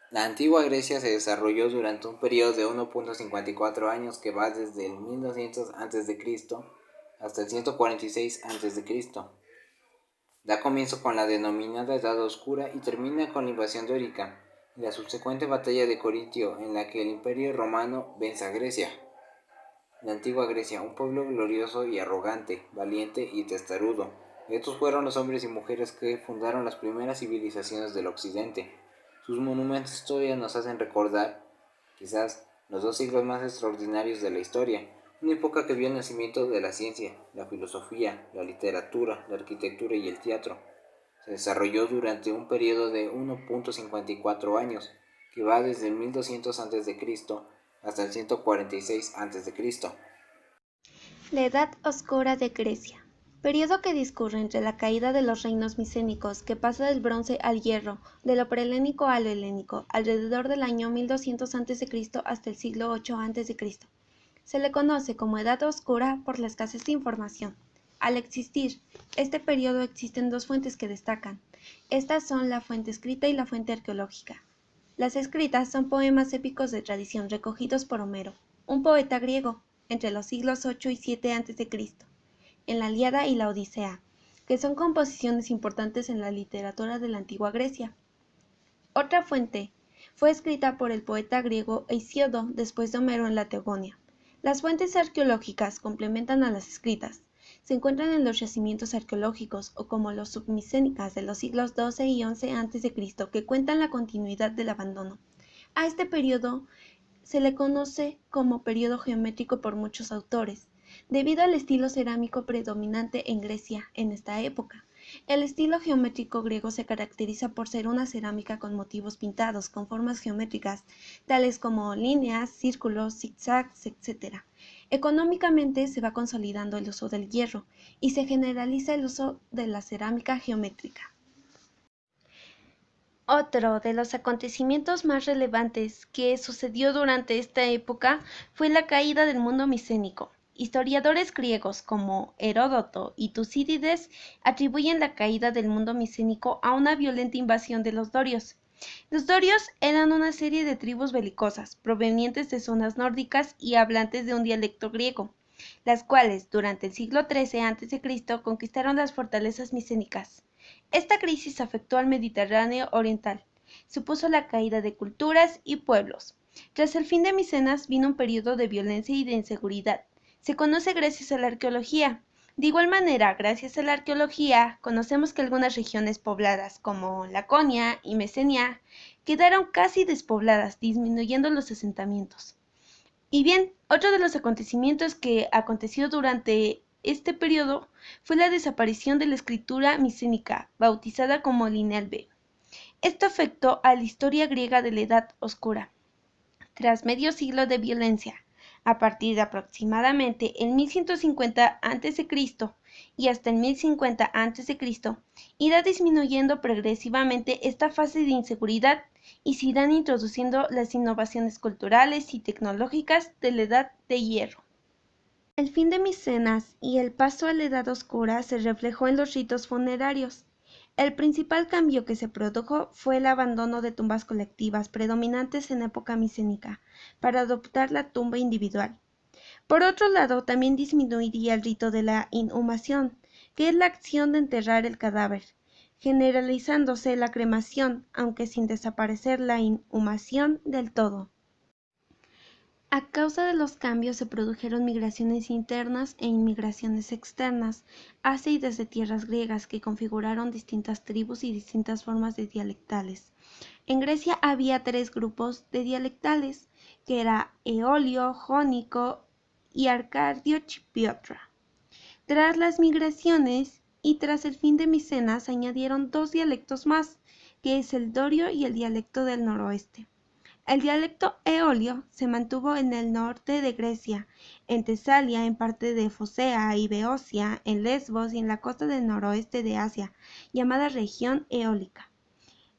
La antigua Grecia se desarrolló durante un periodo de 1.54 años que va desde el 1200 a.C. hasta el 146 a.C. Da comienzo con la denominada Edad Oscura y termina con la invasión dórica y la subsecuente batalla de Corintio, en la que el Imperio Romano vence a Grecia. La antigua Grecia, un pueblo glorioso y arrogante, valiente y testarudo. Estos fueron los hombres y mujeres que fundaron las primeras civilizaciones del occidente. Sus monumentos todavía nos hacen recordar, quizás, los 2 siglos más extraordinarios de la historia, una época que vio el nacimiento de la ciencia, la filosofía, la literatura, la arquitectura y el teatro. Se desarrolló durante un periodo de 1.54 años, que va desde el 1200 a.C. hasta el 146 a.C. La Edad Oscura de Grecia, periodo que discurre entre la caída de los reinos micénicos, que pasa del bronce al hierro, de lo prehelénico a lo helénico, alrededor del año 1200 a.C. hasta el siglo VIII a.C. Se le conoce como Edad Oscura por la escasez de información. Al existir este periodo existen dos fuentes que destacan. Estas son la fuente escrita y la fuente arqueológica. Las escritas son poemas épicos de tradición recogidos por Homero, un poeta griego, entre los siglos 8 y 7 a.C., en la Ilíada y la Odisea, que son composiciones importantes en la literatura de la antigua Grecia. Otra fuente fue escrita por el poeta griego Hesíodo después de Homero en la Teogonía. Las fuentes arqueológicas complementan a las escritas. Se encuentran en los yacimientos arqueológicos o como los submicénicas de los siglos XII y XI a.C. que cuentan la continuidad del abandono. A este periodo se le conoce como periodo geométrico por muchos autores, debido al estilo cerámico predominante en Grecia en esta época. El estilo geométrico griego se caracteriza por ser una cerámica con motivos pintados con formas geométricas, tales como líneas, círculos, zigzags, etc. Económicamente se va consolidando el uso del hierro y se generaliza el uso de la cerámica geométrica. Otro de los acontecimientos más relevantes que sucedió durante esta época fue la caída del mundo micénico. Historiadores griegos como Heródoto y Tucídides atribuyen la caída del mundo micénico a una violenta invasión de los dorios. Los dorios eran una serie de tribus belicosas provenientes de zonas nórdicas y hablantes de un dialecto griego, las cuales durante el siglo XIII a.C. conquistaron las fortalezas micénicas. Esta crisis afectó al Mediterráneo oriental, supuso la caída de culturas y pueblos. Tras el fin de Micenas vino un periodo de violencia y de inseguridad. Se conoce gracias a la arqueología. De igual manera, gracias a la arqueología, conocemos que algunas regiones pobladas, como Laconia y Mesenia, quedaron casi despobladas, disminuyendo los asentamientos. Y bien, otro de los acontecimientos que aconteció durante este periodo fue la desaparición de la escritura micénica, bautizada como Lineal B. Esto afectó a la historia griega de la Edad Oscura. Tras medio siglo de violencia, a partir de aproximadamente el 1150 a.C. y hasta el 1050 a.C., irá disminuyendo progresivamente esta fase de inseguridad y se irán introduciendo las innovaciones culturales y tecnológicas de la Edad de Hierro. El fin de Micenas y el paso a la Edad Oscura se reflejó en los ritos funerarios. El principal cambio que se produjo fue el abandono de tumbas colectivas predominantes en época micénica para adoptar la tumba individual. Por otro lado, también disminuiría el rito de la inhumación, que es la acción de enterrar el cadáver, generalizándose la cremación, aunque sin desaparecer la inhumación del todo. A causa de los cambios se produjeron migraciones internas e inmigraciones externas hacia y desde tierras griegas que configuraron distintas tribus y distintas formas de dialectales. En Grecia había tres grupos de dialectales, que era eolio, jónico y arcadio chipiotra. Tras las migraciones y tras el fin de Micenas se añadieron dos dialectos más, que es el dorio y el dialecto del noroeste. El dialecto eolio se mantuvo en el norte de Grecia, en Tesalia, en parte de Focea y Beocia, en Lesbos y en la costa del noroeste de Asia, llamada región eólica.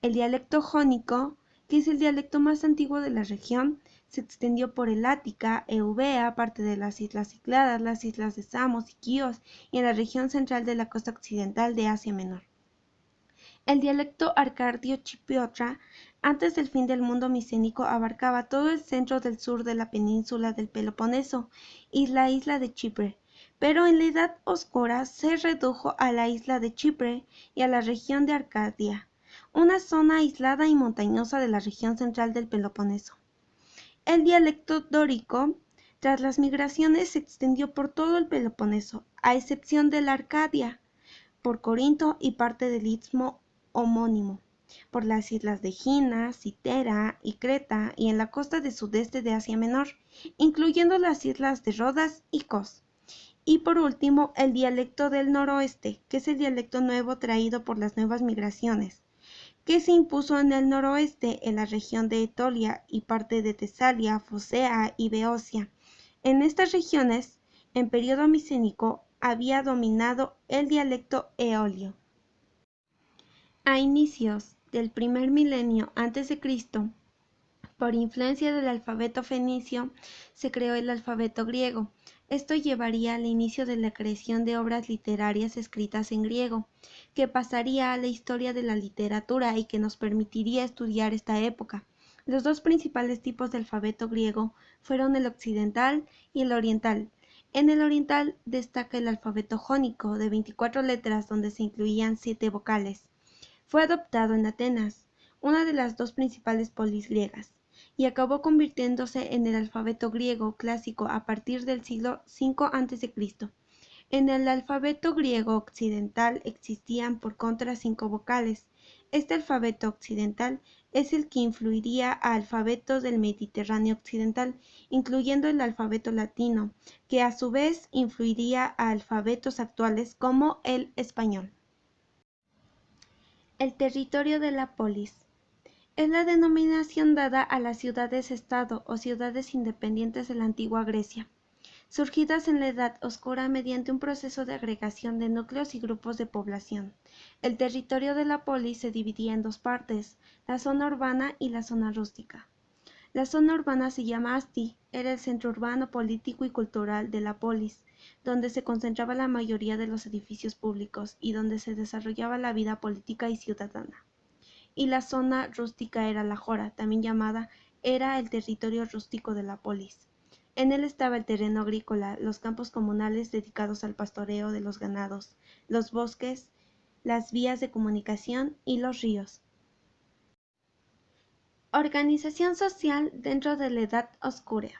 El dialecto jónico, que es el dialecto más antiguo de la región, se extendió por el Ática, Eubea, parte de las islas Cícladas, las islas de Samos y Quíos, y en la región central de la costa occidental de Asia Menor. El dialecto arcadio-chipriota, antes del fin del mundo micénico, abarcaba todo el centro del sur de la península del Peloponeso y la isla de Chipre, pero en la Edad Oscura se redujo a la isla de Chipre y a la región de Arcadia, una zona aislada y montañosa de la región central del Peloponeso. El dialecto dórico, tras las migraciones, se extendió por todo el Peloponeso, a excepción de la Arcadia, por Corinto y parte del istmo homónimo, por las islas de Gina, Citera y Creta y en la costa del sudeste de Asia Menor, incluyendo las islas de Rodas y Kos. Y por último, el dialecto del noroeste, que es el dialecto nuevo traído por las nuevas migraciones, que se impuso en el noroeste, en la región de Etolia y parte de Tesalia, Focea y Beocia. En estas regiones, en periodo micénico, había dominado el dialecto eolio. A inicios del primer milenio a.C., por influencia del alfabeto fenicio, se creó el alfabeto griego. Esto llevaría al inicio de la creación de obras literarias escritas en griego, que pasaría a la historia de la literatura y que nos permitiría estudiar esta época. Los dos principales tipos de alfabeto griego fueron el occidental y el oriental. En el oriental destaca el alfabeto jónico, de 24 letras donde se incluían 7 vocales. Fue adoptado en Atenas, una de las dos principales polis griegas, y acabó convirtiéndose en el alfabeto griego clásico a partir del siglo V a.C. En el alfabeto griego occidental existían por contra 5 vocales. Este alfabeto occidental es el que influiría a alfabetos del Mediterráneo occidental, incluyendo el alfabeto latino, que a su vez influiría a alfabetos actuales como el español. El territorio de la polis es la denominación dada a las ciudades-estado o ciudades independientes de la antigua Grecia, surgidas en la Edad Oscura mediante un proceso de agregación de núcleos y grupos de población. El territorio de la polis se dividía en dos partes, la zona urbana y la zona rústica. La zona urbana se llama Asti, era el centro urbano, político y cultural de la polis, donde se concentraba la mayoría de los edificios públicos y donde se desarrollaba la vida política y ciudadana. Y la zona rústica era la Jora, también llamada era el territorio rústico de la polis. En él estaba el terreno agrícola, los campos comunales dedicados al pastoreo de los ganados, los bosques, las vías de comunicación y los ríos. Organización social dentro de la Edad Oscura.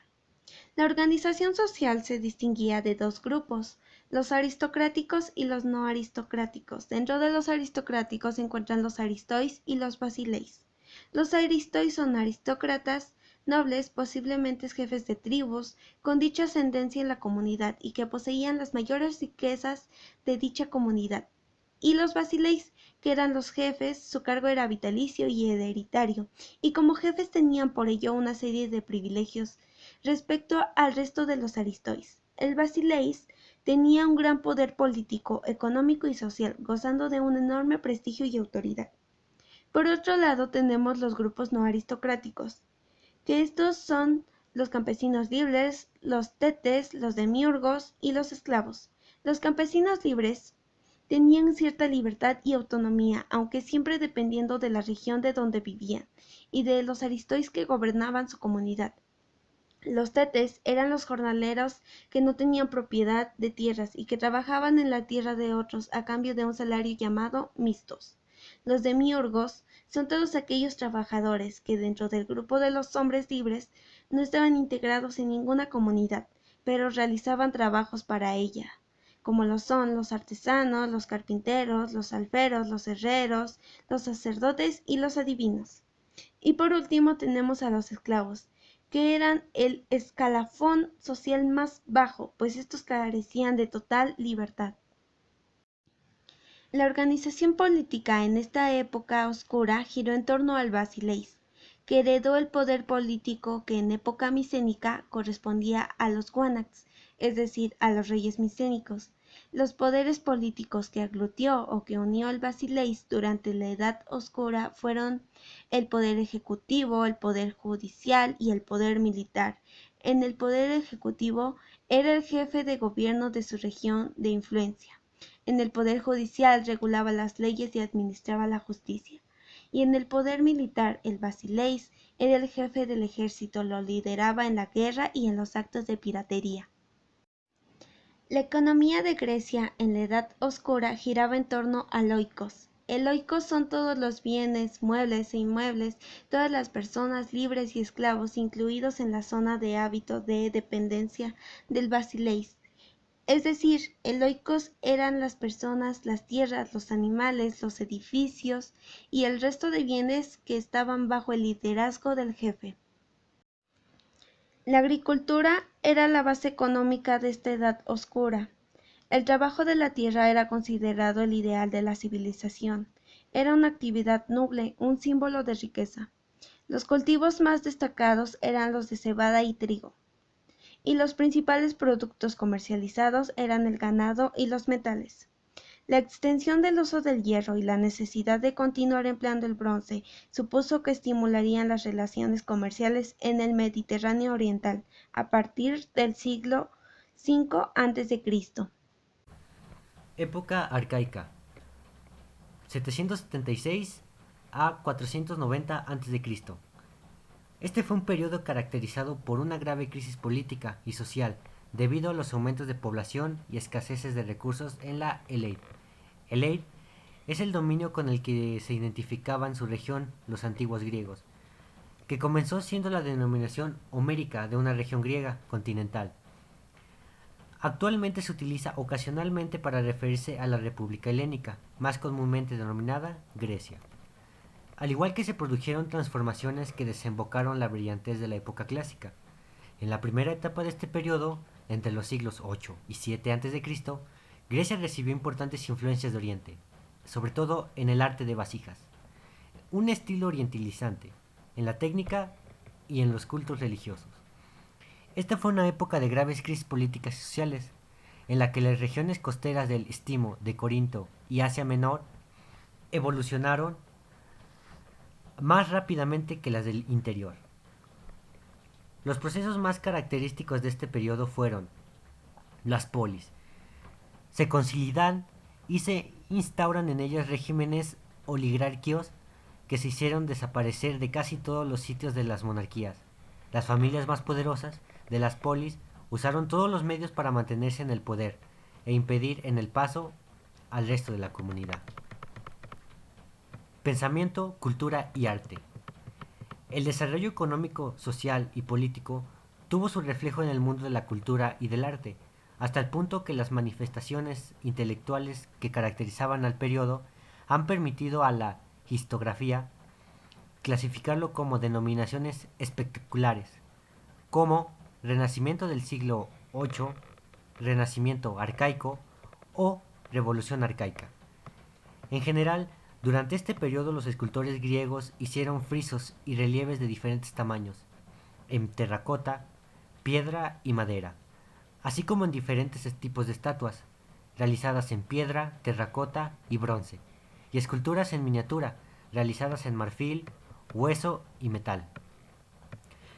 La organización social se distinguía de dos grupos, los aristocráticos y los no aristocráticos. Dentro de los aristocráticos se encuentran los aristois y los basileis. Los aristois son aristócratas, nobles, posiblemente jefes de tribus, con dicha ascendencia en la comunidad y que poseían las mayores riquezas de dicha comunidad. Y los basileis, que eran los jefes, su cargo era vitalicio y hereditario, y como jefes tenían por ello una serie de privilegios respecto al resto de los aristois. El basileis tenía un gran poder político, económico y social, gozando de un enorme prestigio y autoridad. Por otro lado tenemos los grupos no aristocráticos, que estos son los campesinos libres, los tetes, los demiurgos y los esclavos. Los campesinos libres tenían cierta libertad y autonomía, aunque siempre dependiendo de la región de donde vivían y de los aristois que gobernaban su comunidad. Los tetes eran los jornaleros que no tenían propiedad de tierras y que trabajaban en la tierra de otros a cambio de un salario llamado mistos. Los demiurgos son todos aquellos trabajadores que dentro del grupo de los hombres libres no estaban integrados en ninguna comunidad, pero realizaban trabajos para ella, como lo son los artesanos, los carpinteros, los alferos, los herreros, los sacerdotes y los adivinos. Y por último tenemos a los esclavos, que eran el escalafón social más bajo, pues estos carecían de total libertad. La organización política en esta época oscura giró en torno al basileis, que heredó el poder político que en época micénica correspondía a los guanacs, es decir, a los reyes micénicos. Los poderes políticos que aglutió o que unió el basileis durante la Edad Oscura fueron el poder ejecutivo, el poder judicial y el poder militar. En el poder ejecutivo era el jefe de gobierno de su región de influencia. En el poder judicial regulaba las leyes y administraba la justicia. Y en el poder militar, el basileis era el jefe del ejército, lo lideraba en la guerra y en los actos de piratería. La economía de Grecia en la Edad Oscura giraba en torno al oikos. El oikos son todos los bienes, muebles e inmuebles, todas las personas libres y esclavos incluidos en la zona de hábito de dependencia del basileis. Es decir, el oikos eran las personas, las tierras, los animales, los edificios y el resto de bienes que estaban bajo el liderazgo del jefe. La agricultura era la base económica de esta edad oscura. El trabajo de la tierra era considerado el ideal de la civilización. Era una actividad noble, un símbolo de riqueza. Los cultivos más destacados eran los de cebada y trigo, y los principales productos comercializados eran el ganado y los metales. La extensión del uso del hierro y la necesidad de continuar empleando el bronce supuso que estimularían las relaciones comerciales en el Mediterráneo oriental a partir del siglo V a.C. Época arcaica, 776 a 490 a.C. Este fue un periodo caracterizado por una grave crisis política y social debido a los aumentos de población y escaseces de recursos en la Eleiria. Eleiria es el dominio con el que se identificaban su región los antiguos griegos, que comenzó siendo la denominación homérica de una región griega continental. Actualmente se utiliza ocasionalmente para referirse a la República Helénica, más comúnmente denominada Grecia. Al igual que se produjeron transformaciones que desembocaron la brillantez de la época clásica. En la primera etapa de este periodo, entre los siglos 8 y 7 a.C., Grecia recibió importantes influencias de Oriente, sobre todo en el arte de vasijas, un estilo orientalizante, en la técnica y en los cultos religiosos. Esta fue una época de graves crisis políticas y sociales, en la que las regiones costeras del Istmo, de Corinto y Asia Menor evolucionaron más rápidamente que las del interior. Los procesos más característicos de este periodo fueron las polis. Se consolidan y se instauran en ellas regímenes oligárquicos que se hicieron desaparecer de casi todos los sitios de las monarquías. Las familias más poderosas de las polis usaron todos los medios para mantenerse en el poder e impedir en el paso al resto de la comunidad. Pensamiento, cultura y arte. El desarrollo económico, social y político tuvo su reflejo en el mundo de la cultura y del arte, hasta el punto que las manifestaciones intelectuales que caracterizaban al periodo han permitido a la historiografía clasificarlo como denominaciones espectaculares, como Renacimiento del siglo VIII, Renacimiento arcaico o Revolución arcaica. En general, durante este periodo los escultores griegos hicieron frisos y relieves de diferentes tamaños, en terracota, piedra y madera, así como en diferentes tipos de estatuas, realizadas en piedra, terracota y bronce, y esculturas en miniatura, realizadas en marfil, hueso y metal.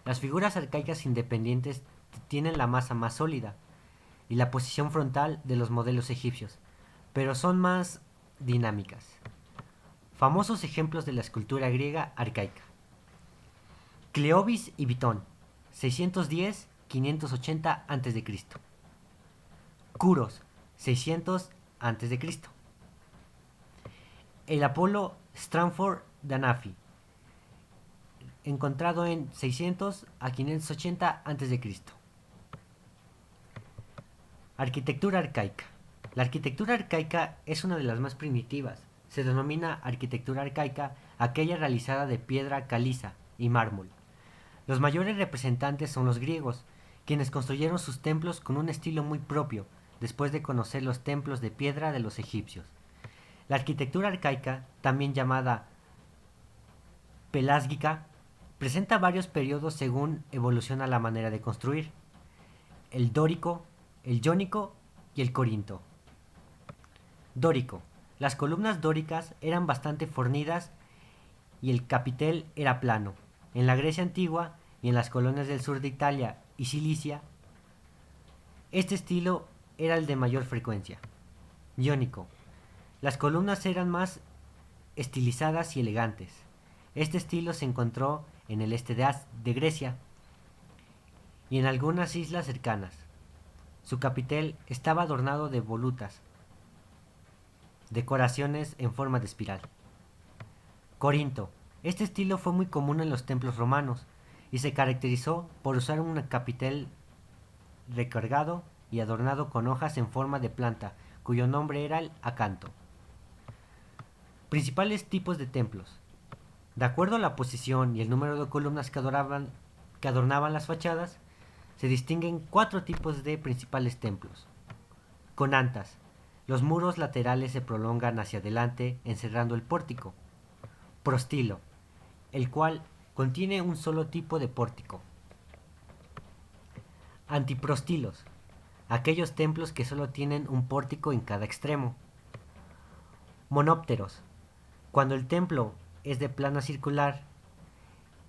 Las figuras arcaicas independientes tienen la masa más sólida y la posición frontal de los modelos egipcios, pero son más dinámicas. Famosos ejemplos de la escultura griega arcaica. Cleobis y Bitón, 610-580 a.C. Curos, 600 a.C. El Apolo Stratford de Anafi, encontrado en 600 a 580 a.C. Arquitectura arcaica. La arquitectura arcaica es una de las más primitivas. Se denomina arquitectura arcaica aquella realizada de piedra caliza y mármol. Los mayores representantes son los griegos, quienes construyeron sus templos con un estilo muy propio, después de conocer los templos de piedra de los egipcios. La arquitectura arcaica, también llamada pelásgica, presenta varios periodos según evoluciona la manera de construir: el dórico, el jónico y el corinto. Dórico. Las columnas dóricas eran bastante fornidas y el capitel era plano. En la Grecia antigua y en las colonias del sur de Italia y Cilicia, este estilo era el de mayor frecuencia. Jónico. Las columnas eran más estilizadas y elegantes. Este estilo se encontró en el este de Grecia y en algunas islas cercanas. Su capitel estaba adornado de volutas, decoraciones en forma de espiral. Corinto. Este estilo fue muy común en los templos romanos y se caracterizó por usar un capitel recargado y adornado con hojas en forma de planta, cuyo nombre era el acanto. Principales tipos de templos. De acuerdo a la posición y el número de columnas que adornaban las fachadas, se distinguen 4 tipos de principales templos. Con antas. Los muros laterales se prolongan hacia adelante, encerrando el pórtico. Prostilo, el cual contiene un solo tipo de pórtico. Antiprostilos, aquellos templos que solo tienen un pórtico en cada extremo. Monópteros, cuando el templo es de plano circular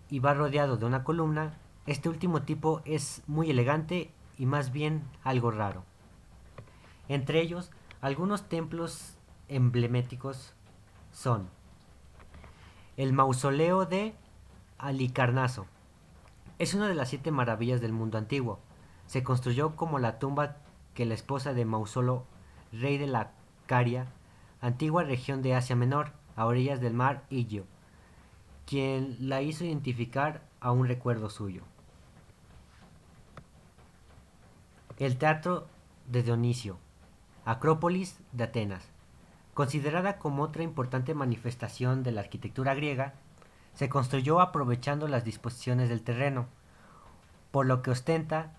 y va rodeado de una columna, este último tipo es muy elegante y más bien algo raro. Entre ellos, algunos templos emblemáticos son el mausoleo de Halicarnaso. Es una de las 7 maravillas del mundo antiguo. Se construyó como la tumba que la esposa de Mausolo, rey de la Caria, antigua región de Asia Menor, a orillas del mar Egeo, quien la hizo identificar a un recuerdo suyo. El teatro de Dionisio, Acrópolis de Atenas. Considerada como otra importante manifestación de la arquitectura griega, se construyó aprovechando las disposiciones del terreno, por lo que ostenta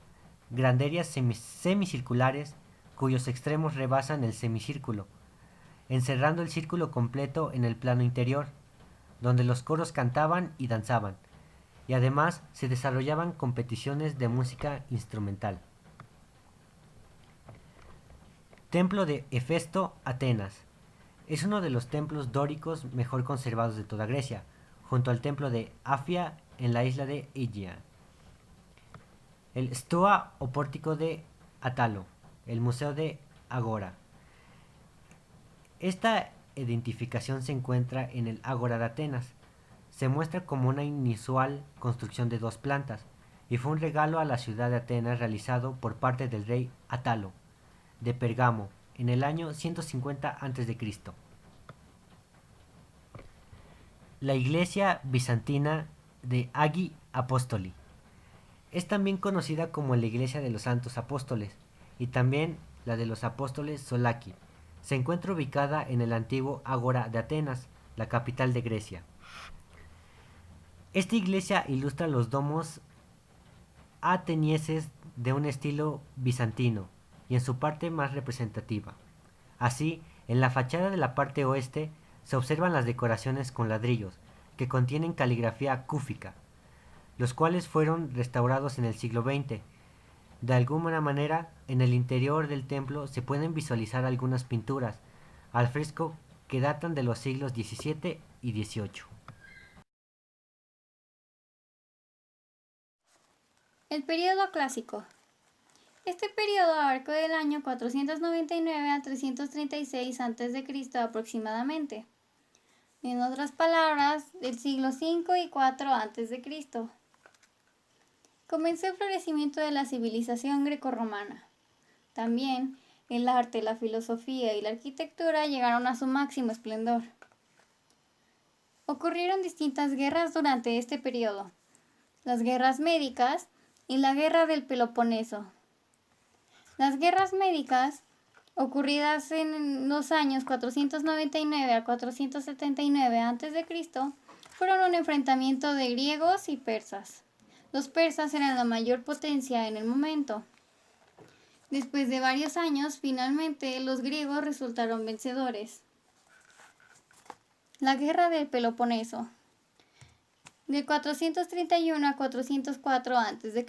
granderías semicirculares cuyos extremos rebasan el semicírculo, encerrando el círculo completo en el plano interior, donde los coros cantaban y danzaban, y además se desarrollaban competiciones de música instrumental. Templo de Hefesto, Atenas. Es uno de los templos dóricos mejor conservados de toda Grecia, junto al templo de Afia en la isla de Egea. El Stoa o pórtico de Atalo, el museo de Agora. Esta identificación se encuentra en el Ágora de Atenas. Se muestra como una inusual construcción de 2 plantas y fue un regalo a la ciudad de Atenas realizado por parte del rey Atalo de Pergamo en el año 150 a.C. La iglesia bizantina de Agi Apostoli es también conocida como la iglesia de los Santos Apóstoles y también la de los Apóstoles Solaki. Se encuentra ubicada en el antiguo Ágora de Atenas, la capital de Grecia. Esta iglesia ilustra los domos atenienses de un estilo bizantino y en su parte más representativa. Así, en la fachada de la parte oeste se observan las decoraciones con ladrillos, que contienen caligrafía cúfica, los cuales fueron restaurados en el siglo XX. De alguna manera, en el interior del templo se pueden visualizar algunas pinturas al fresco que datan de los siglos XVII y XVIII. El período clásico. Este periodo abarcó del año 499 a 336 a.C. aproximadamente. En otras palabras, del siglo V y IV a.C. Comenzó el florecimiento de la civilización grecorromana. También el arte, la filosofía y la arquitectura llegaron a su máximo esplendor. Ocurrieron distintas guerras durante este periodo: las guerras médicas y la guerra del Peloponeso. Las guerras médicas, ocurridas en los años 499 a 479 a.C., fueron un enfrentamiento de griegos y persas. Los persas eran la mayor potencia en el momento. Después de varios años, finalmente los griegos resultaron vencedores. La guerra del Peloponeso, de 431 a 404 a.C.,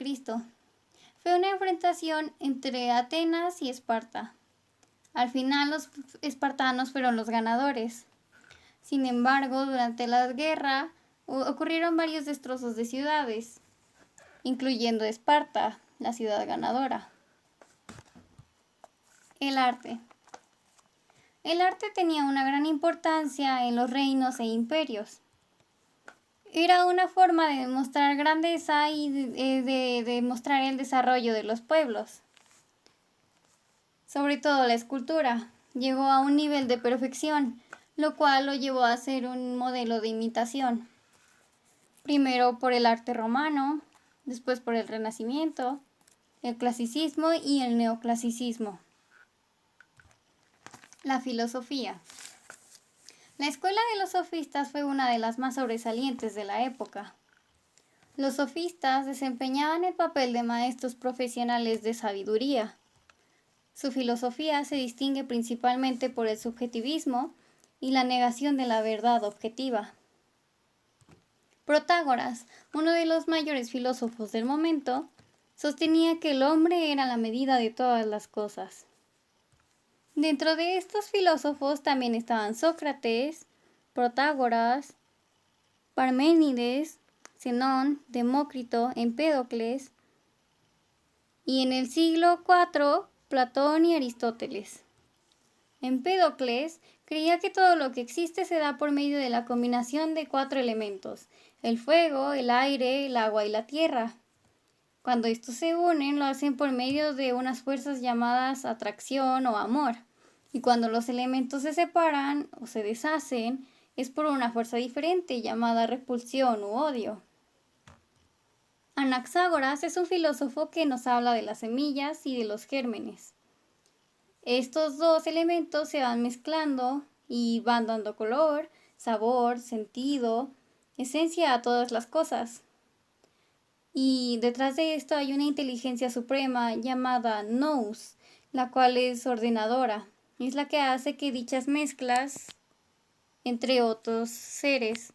fue una enfrentación entre Atenas y Esparta. Al final los espartanos fueron los ganadores. Sin embargo, durante la guerra ocurrieron varios destrozos de ciudades, incluyendo Esparta, la ciudad ganadora. El arte. El arte tenía una gran importancia en los reinos e imperios. Era una forma de demostrar grandeza y de demostrar el desarrollo de los pueblos. Sobre todo la escultura llegó a un nivel de perfección, lo cual lo llevó a ser un modelo de imitación. Primero por el arte romano, después por el Renacimiento, el clasicismo y el neoclasicismo. La filosofía. La escuela de los sofistas fue una de las más sobresalientes de la época. Los sofistas desempeñaban el papel de maestros profesionales de sabiduría. Su filosofía se distingue principalmente por el subjetivismo y la negación de la verdad objetiva. Protágoras, uno de los mayores filósofos del momento, sostenía que el hombre era la medida de todas las cosas. Dentro de estos filósofos también estaban Sócrates, Protágoras, Parménides, Zenón, Demócrito, Empédocles y en el siglo IV Platón y Aristóteles. Empédocles creía que todo lo que existe se da por medio de la combinación de 4 elementos: el fuego, el aire, el agua y la tierra. Cuando estos se unen, lo hacen por medio de unas fuerzas llamadas atracción o amor. Y cuando los elementos se separan o se deshacen, es por una fuerza diferente llamada repulsión u odio. Anaxágoras es un filósofo que nos habla de las semillas y de los gérmenes. Estos dos elementos se van mezclando y van dando color, sabor, sentido, esencia a todas las cosas. Y detrás de esto hay una inteligencia suprema llamada Nous, la cual es ordenadora. Es la que hace que dichas mezclas entre otros seres.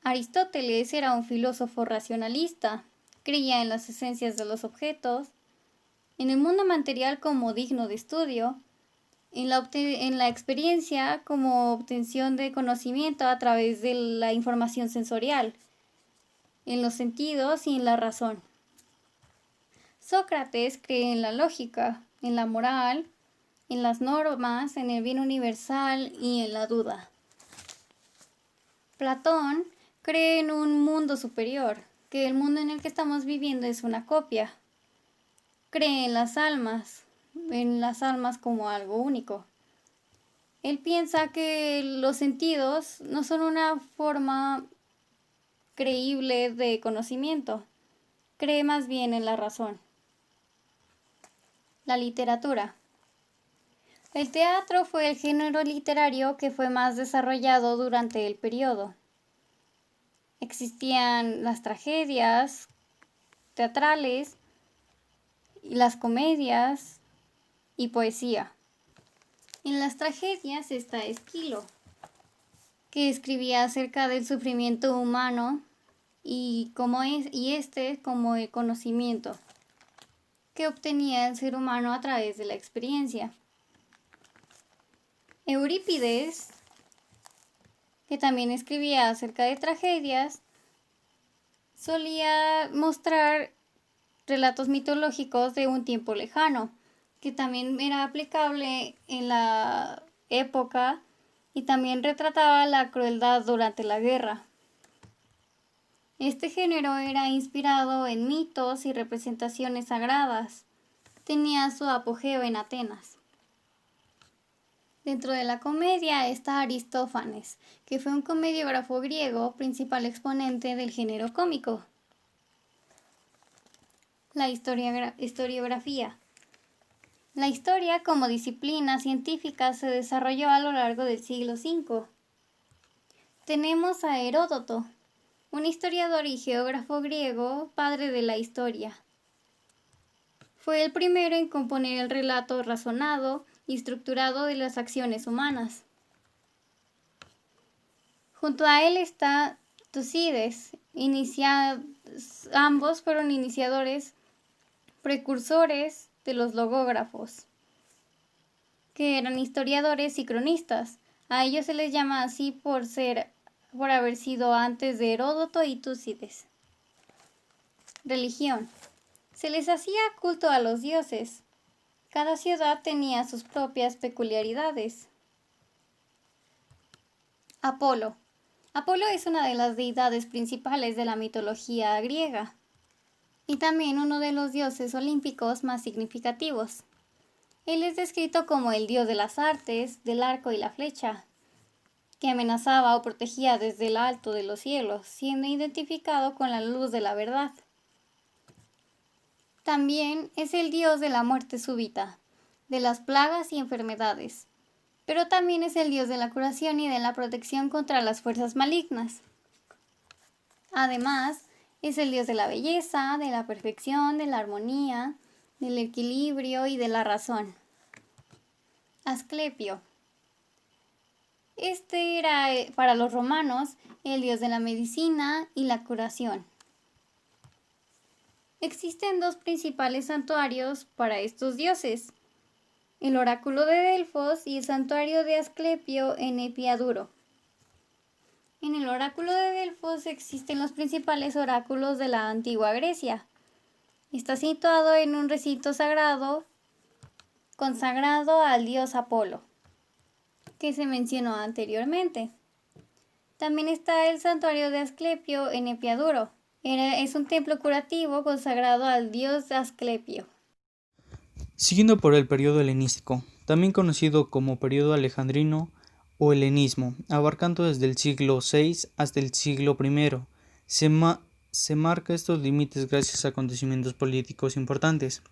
Aristóteles era un filósofo racionalista. Creía en las esencias de los objetos, en el mundo material como digno de estudio, en la experiencia como obtención de conocimiento a través de la información sensorial, en los sentidos y en la razón. Sócrates cree en la lógica, en la moral, en las normas, en el bien universal y en la duda. Platón cree en un mundo superior, que el mundo en el que estamos viviendo es una copia. Cree en las almas como algo único. Él piensa que los sentidos no son una forma creíble de conocimiento. Cree más bien en la razón. La literatura. El teatro fue el género literario que fue más desarrollado durante el periodo. Existían las tragedias teatrales, las comedias y poesía. En las tragedias está Esquilo, que escribía acerca del sufrimiento humano y como el conocimiento que obtenía el ser humano a través de la experiencia. Eurípides, que también escribía acerca de tragedias, solía mostrar relatos mitológicos de un tiempo lejano, que también era aplicable en la época y también retrataba la crueldad durante la guerra. Este género era inspirado en mitos y representaciones sagradas. Tenía su apogeo en Atenas. Dentro de la comedia está Aristófanes, que fue un comediógrafo griego, principal exponente del género cómico. La historiografía. La historia como disciplina científica se desarrolló a lo largo del siglo V. Tenemos a Heródoto, un historiador y geógrafo griego, padre de la historia. Fue el primero en componer el relato razonado y estructurado de las acciones humanas. Junto a él está Tucídides. Ambos fueron iniciadores, precursores de los logógrafos, que eran historiadores y cronistas. A ellos se les llama así por haber sido antes de Heródoto y Tucídides. Religión. Se les hacía culto a los dioses. Cada ciudad tenía sus propias peculiaridades. Apolo. Apolo es una de las deidades principales de la mitología griega y también uno de los dioses olímpicos más significativos. Él es descrito como el dios de las artes, del arco y la flecha, que amenazaba o protegía desde el alto de los cielos, siendo identificado con la luz de la verdad. También es el dios de la muerte súbita, de las plagas y enfermedades, pero también es el dios de la curación y de la protección contra las fuerzas malignas. Además, es el dios de la belleza, de la perfección, de la armonía, del equilibrio y de la razón. Asclepio. Este era para los romanos el dios de la medicina y la curación. Existen dos principales santuarios para estos dioses: el oráculo de Delfos y el santuario de Asclepio en Epiaduro. En el oráculo de Delfos existen los principales oráculos de la antigua Grecia. Está situado en un recinto sagrado consagrado al dios Apolo, que se mencionó anteriormente. También está el santuario de Asclepio en Epiaduro. Es un templo curativo consagrado al dios Asclepio. Siguiendo por el periodo helenístico, también conocido como periodo alejandrino o helenismo, abarcando desde el siglo VI hasta el siglo I, se marca estos límites gracias a acontecimientos políticos importantes,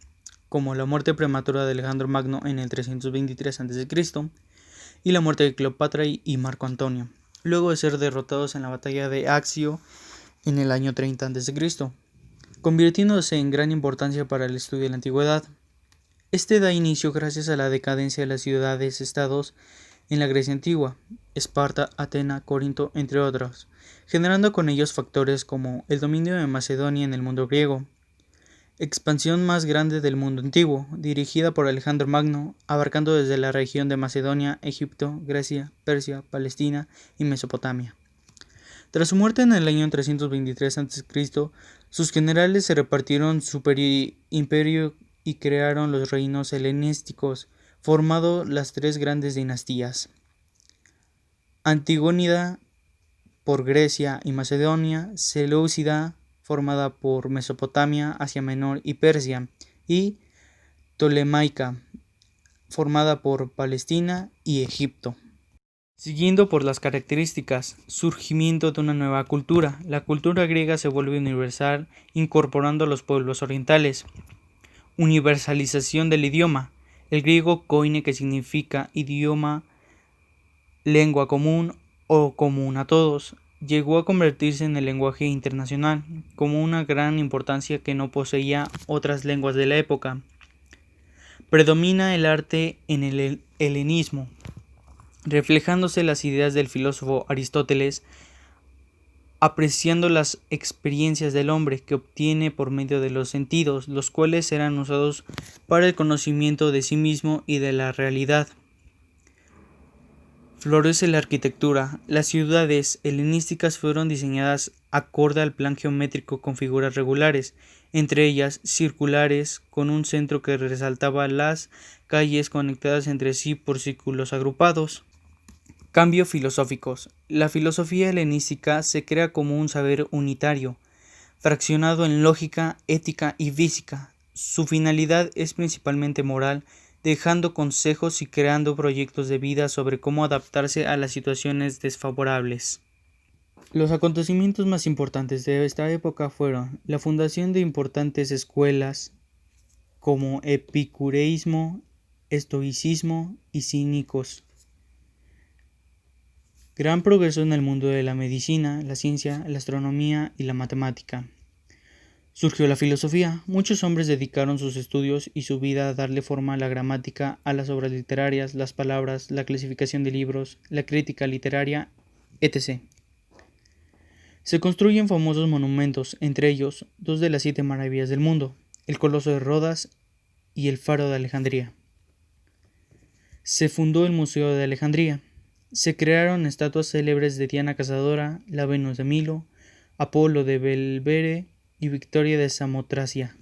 como la muerte prematura de Alejandro Magno en el 323 a.C. y la muerte de Cleopatra y Marco Antonio, luego de ser derrotados en la batalla de Accio en el año 30 a.C., convirtiéndose en gran importancia para el estudio de la antigüedad. Este da inicio gracias a la decadencia de las ciudades-estados en la Grecia antigua, Esparta, Atena, Corinto, entre otros, generando con ellos factores como el dominio de Macedonia en el mundo griego, expansión más grande del mundo antiguo, dirigida por Alejandro Magno, abarcando desde la región de Macedonia, Egipto, Grecia, Persia, Palestina y Mesopotamia. Tras su muerte en el año 323 a.C., sus generales se repartieron su imperio y crearon los reinos helenísticos, formando las tres grandes dinastías: Antigónida por Grecia y Macedonia, Seleucida formada por Mesopotamia, Asia Menor y Persia, y Ptolemaica formada por Palestina y Egipto. Siguiendo por las características: surgimiento de una nueva cultura. La cultura griega se vuelve universal, incorporando a los pueblos orientales. Universalización del idioma. El griego koine, que significa idioma, lengua común o común a todos, llegó a convertirse en el lenguaje internacional, como una gran importancia que no poseía otras lenguas de la época. Predomina el arte en el helenismo, reflejándose las ideas del filósofo Aristóteles, apreciando las experiencias del hombre que obtiene por medio de los sentidos, los cuales eran usados para el conocimiento de sí mismo y de la realidad. Florece la arquitectura. Las ciudades helenísticas fueron diseñadas acorde al plan geométrico con figuras regulares, entre ellas circulares, con un centro que resaltaba las calles conectadas entre sí por círculos agrupados. Cambio filosóficos. La filosofía helenística se crea como un saber unitario, fraccionado en lógica, ética y física. Su finalidad es principalmente moral, dejando consejos y creando proyectos de vida sobre cómo adaptarse a las situaciones desfavorables. Los acontecimientos más importantes de esta época fueron la fundación de importantes escuelas como epicureísmo, estoicismo y cínicos. Gran progreso en el mundo de la medicina, la ciencia, la astronomía y la matemática. Surgió la filosofía. Muchos hombres dedicaron sus estudios y su vida a darle forma a la gramática, a las obras literarias, las palabras, la clasificación de libros, la crítica literaria, etc. Se construyen famosos monumentos, entre ellos dos de las 7 maravillas del mundo, el Coloso de Rodas y el Faro de Alejandría. Se fundó el Museo de Alejandría. Se crearon estatuas célebres de Diana Cazadora, la Venus de Milo, Apolo de Belvere y Victoria de Samotracia.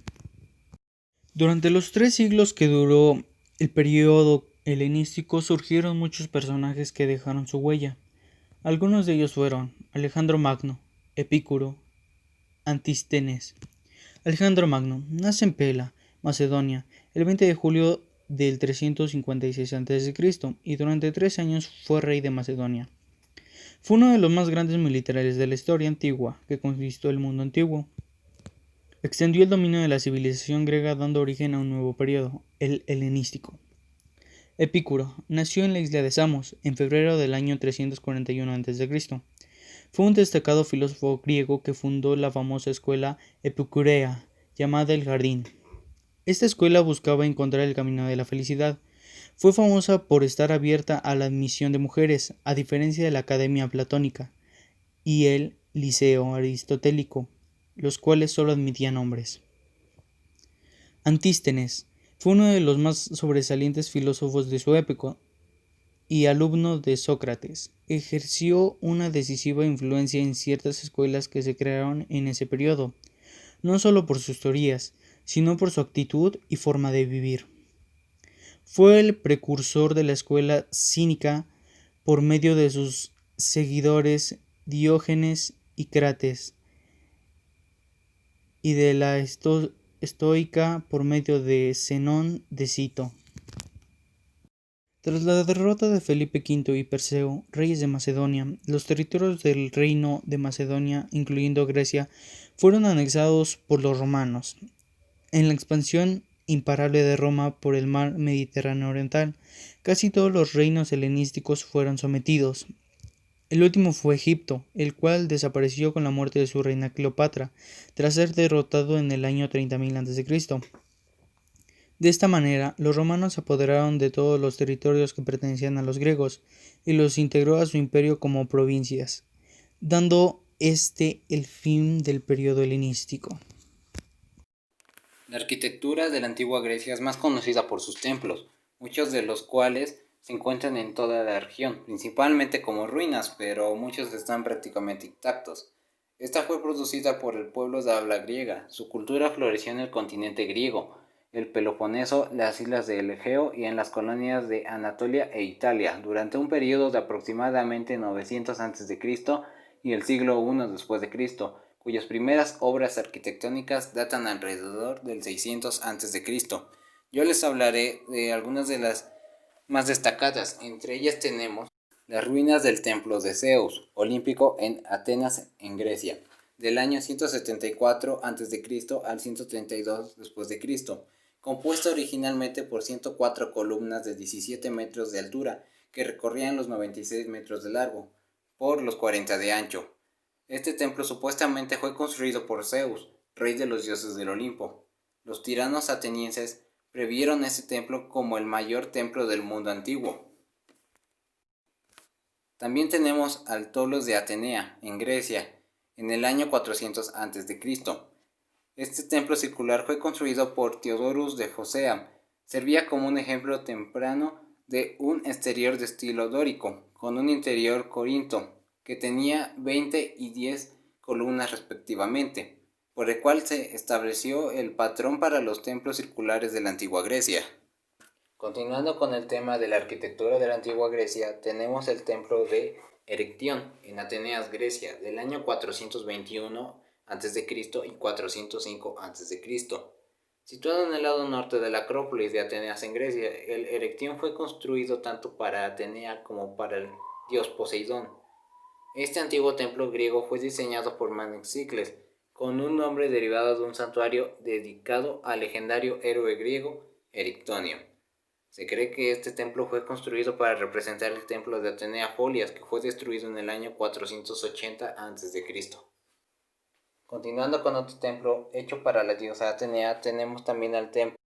Durante los 3 siglos que duró el periodo helenístico surgieron muchos personajes que dejaron su huella. Algunos de ellos fueron Alejandro Magno, Epicuro, Antístenes. Alejandro Magno nace en Pela, Macedonia, el 20 de julio del 356 a.C. y durante 3 años fue rey de Macedonia. Fue uno de los más grandes militares de la historia antigua que conquistó el mundo antiguo. Extendió el dominio de la civilización griega dando origen a un nuevo periodo, el helenístico. Epicuro nació en la isla de Samos en febrero del año 341 a.C. Fue un destacado filósofo griego que fundó la famosa escuela epicúrea llamada el Jardín. Esta escuela buscaba encontrar el camino de la felicidad. Fue famosa por estar abierta a la admisión de mujeres, a diferencia de la Academia Platónica y el Liceo Aristotélico, los cuales solo admitían hombres. Antístenes fue uno de los más sobresalientes filósofos de su época y alumno de Sócrates. Ejerció una decisiva influencia en ciertas escuelas que se crearon en ese periodo, no solo por sus teorías, sino por su actitud y forma de vivir. Fue el precursor de la escuela cínica por medio de sus seguidores Diógenes y Crates, y de la estoica por medio de Zenón de Cito. Tras la derrota de Felipe V y Perseo, reyes de Macedonia, los territorios del reino de Macedonia, incluyendo Grecia, fueron anexados por los romanos. En la expansión imparable de Roma por el mar Mediterráneo oriental, casi todos los reinos helenísticos fueron sometidos. El último fue Egipto, el cual desapareció con la muerte de su reina Cleopatra, tras ser derrotado en el año 30.000 a.C. De esta manera, los romanos se apoderaron de todos los territorios que pertenecían a los griegos y los integró a su imperio como provincias, dando el fin del periodo helenístico. La arquitectura de la antigua Grecia es más conocida por sus templos, muchos de los cuales se encuentran en toda la región, principalmente como ruinas, pero muchos están prácticamente intactos. Esta fue producida por el pueblo de habla griega. Su cultura floreció en el continente griego, el Peloponeso, las islas del Egeo y en las colonias de Anatolia e Italia, durante un periodo de aproximadamente 900 a.C. y el siglo I después de Cristo, cuyas primeras obras arquitectónicas datan alrededor del 600 a.C. Yo les hablaré de algunas de las más destacadas. Entre ellas tenemos las ruinas del templo de Zeus olímpico en Atenas, en Grecia, del año 174 a.C. al 132 después de Cristo, compuesta originalmente por 104 columnas de 17 metros de altura que recorrían los 96 metros de largo por los 40 de ancho. Este templo supuestamente fue construido por Zeus, rey de los dioses del Olimpo. Los tiranos atenienses previeron este templo como el mayor templo del mundo antiguo. También tenemos al Tolos de Atenea, en Grecia, en el año 400 a.C. Este templo circular fue construido por Teodorus de Focea. Servía como un ejemplo temprano de un exterior de estilo dórico, con un interior corinto, que tenía 20 y 10 columnas respectivamente, por el cual se estableció el patrón para los templos circulares de la antigua Grecia. Continuando con el tema de la arquitectura de la antigua Grecia, tenemos el templo de Erectión, en Atenas, Grecia, del año 421 a.C. y 405 a.C. Situado en el lado norte de la Acrópolis de Atenas en Grecia, el Erectión fue construido tanto para Atenea como para el dios Poseidón. Este antiguo templo griego fue diseñado por Manexicles, con un nombre derivado de un santuario dedicado al legendario héroe griego Erictonio. Se cree que este templo fue construido para representar el templo de Atenea Folias, que fue destruido en el año 480 a.C. Continuando con otro templo hecho para la diosa Atenea, tenemos también al templo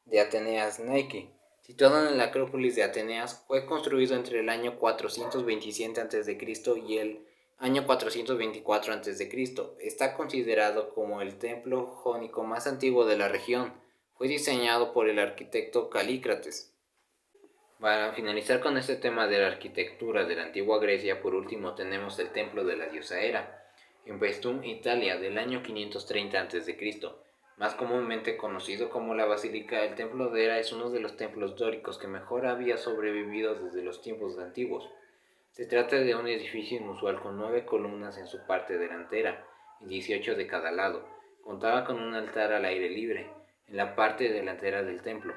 de Atenas Nike. Situado en la Acrópolis de Atenas, fue construido entre el año 427 a.C. y el año 424 a.C. Está considerado como el templo jónico más antiguo de la región. Fue diseñado por el arquitecto Calícrates. Para finalizar con este tema de la arquitectura de la antigua Grecia, por último tenemos el templo de la diosa Hera, en Paestum, Italia, del año 530 a.C. Más comúnmente conocido como la Basílica, el templo de Hera es uno de los templos dóricos que mejor había sobrevivido desde los tiempos antiguos. Se trata de un edificio inusual con 9 columnas en su parte delantera y 18 de cada lado. Contaba con un altar al aire libre en la parte delantera del templo,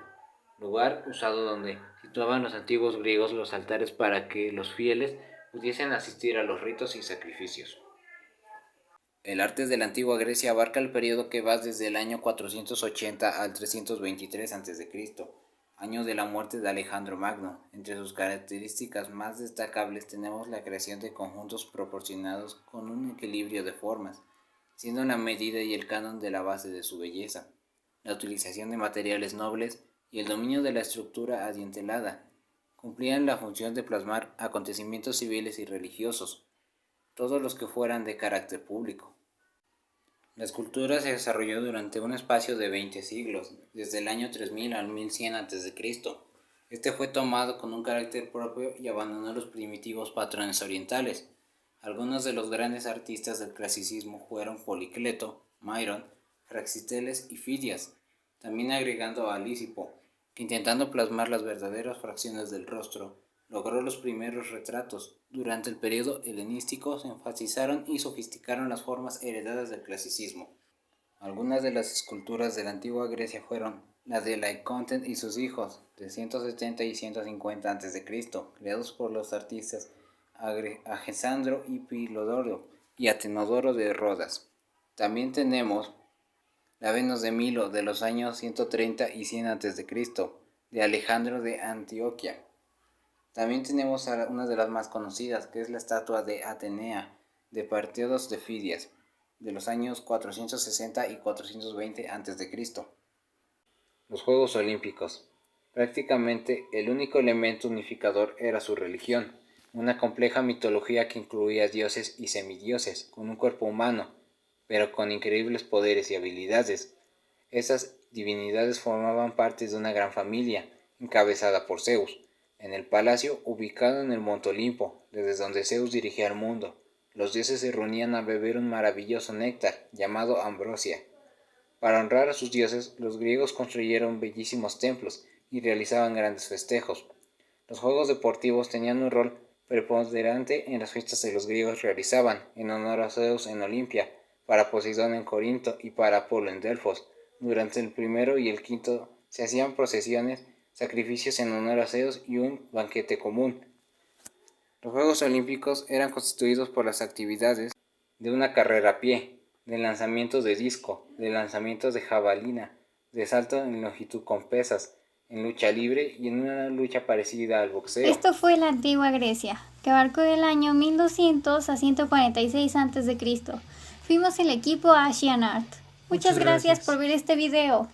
lugar usado donde situaban los antiguos griegos los altares para que los fieles pudiesen asistir a los ritos y sacrificios. El arte de la antigua Grecia abarca el periodo que va desde el año 480 al 323 a.C., año de la muerte de Alejandro Magno. Entre sus características más destacables tenemos la creación de conjuntos proporcionados con un equilibrio de formas, siendo la medida y el canon de la base de su belleza, la utilización de materiales nobles y el dominio de la estructura adintelada. Cumplían la función de plasmar acontecimientos civiles y religiosos, todos los que fueran de carácter público. La escultura se desarrolló durante un espacio de 20 siglos, desde el año 3000 al 1100 a.C. Este fue tomado con un carácter propio y abandonó los primitivos patrones orientales. Algunos de los grandes artistas del clasicismo fueron Policleto, Mairon, Praxiteles y Fidias, también agregando a Lisipo, que intentando plasmar las verdaderas fracciones del rostro, logró los primeros retratos. Durante el periodo helenístico se enfatizaron y sofisticaron las formas heredadas del clasicismo. Algunas de las esculturas de la antigua Grecia fueron la de Laikonten y sus hijos, de 170 y 150 a.C., creados por los artistas Agesandro y Pilodoro y Atenodoro de Rodas. También tenemos la Venus de Milo, de los años 130 y 100 a.C., de Alejandro de Antioquia. También tenemos una de las más conocidas, que es la estatua de Atenea, de Partéodos de Fidias, de los años 460 y 420 a.C. Los Juegos Olímpicos. Prácticamente el único elemento unificador era su religión, una compleja mitología que incluía dioses y semidioses, con un cuerpo humano, pero con increíbles poderes y habilidades. Esas divinidades formaban parte de una gran familia, encabezada por Zeus, en el palacio ubicado en el Monte Olimpo, desde donde Zeus dirigía el mundo. Los dioses se reunían a beber un maravilloso néctar, llamado ambrosia. Para honrar a sus dioses, los griegos construyeron bellísimos templos y realizaban grandes festejos. Los juegos deportivos tenían un rol preponderante en las fiestas que los griegos realizaban, en honor a Zeus en Olimpia, para Poseidón en Corinto y para Apolo en Delfos. Durante el primero y el quinto se hacían procesiones, sacrificios en honor a Zeus y un banquete común. Los Juegos Olímpicos eran constituidos por las actividades de una carrera a pie, de lanzamiento de disco, de lanzamiento de jabalina, de salto en longitud con pesas, en lucha libre y en una lucha parecida al boxeo. Esto fue la antigua Grecia, que abarcó del año 1200 a 146 a.C. Fuimos el equipo Asian Art. Muchas gracias por ver este video.